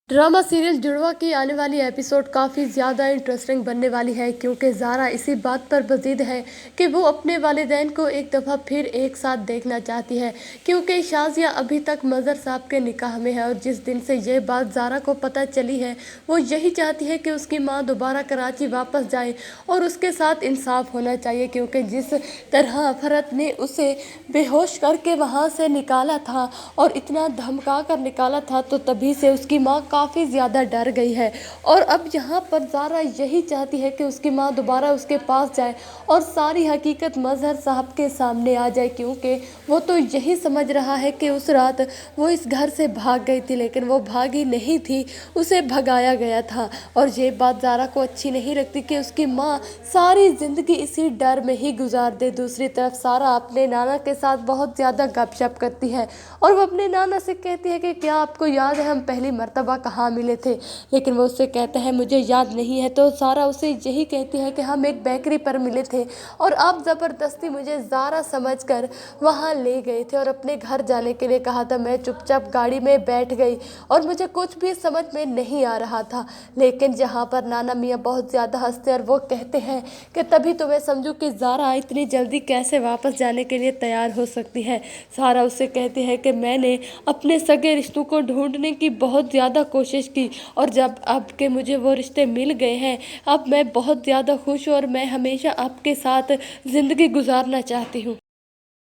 Drama serial जुड़वा की आने वाली एपिसोड काफ़ी ज़्यादा इंटरेस्टिंग बनने वाली है क्योंकि ज़ारा इसी बात पर बज़िद है कि वो अपने वालिदैन को एक दफ़ा फिर एक साथ देखना चाहती है क्योंकि शाज़िया अभी तक मज़हर साहब के निकाह में है और जिस दिन से ये बात ज़ारा को पता चली है वो यही चाहती है कि उसकी माँ दोबारा कराची वापस जाए और उसके साथ इंसाफ होना चाहिए क्योंकि जिस तरह फरत ने उसे बेहोश करके वहाँ से निकाला था और इतना धमका कर निकाला था तो तभी से उसकी माँ काफ़ी ज़्यादा डर गई है। और अब यहाँ पर ज़ारा यही चाहती है कि उसकी माँ दोबारा उसके पास जाए और सारी हकीकत मज़हर साहब के सामने आ जाए क्योंकि वो तो यही समझ रहा है कि उस रात वो इस घर से भाग गई थी लेकिन वो भागी नहीं थी, उसे भगाया गया था। और ये बात ज़ारा को अच्छी नहीं लगती कि उसकी माँ सारी ज़िंदगी इसी डर में ही गुजार दे। दूसरी तरफ सारा अपने नाना के साथ बहुत ज़्यादा गपशप करती है और वो अपने नाना से कहती है कि क्या आपको याद है हम पहली मर्तबा कहाँ मिले थे, लेकिन वो उससे कहता है मुझे याद नहीं है। तो सारा उसे यही कहती है कि हम एक बेकरी पर मिले थे और आप ज़बरदस्ती मुझे ज़ारा समझकर वहाँ ले गए थे और अपने घर जाने के लिए कहा था। मैं चुपचाप गाड़ी में बैठ गई और मुझे कुछ भी समझ में नहीं आ रहा था, लेकिन यहाँ पर नाना मियाँ बहुत ज़्यादा हंसते और वो कहते हैं कि तभी तो मैं समझूँ कि ज़ारा इतनी जल्दी कैसे वापस जाने के लिए तैयार हो सकती है। सारा उससे कहती है कि मैंने अपने सगे रिश्तों को ढूंढने की बहुत ज़्यादा कोशिश की और जब अब के मुझे वो रिश्ते मिल गए हैं अब मैं बहुत ज़्यादा खुश हूँ और मैं हमेशा आपके साथ ज़िंदगी गुजारना चाहती हूँ।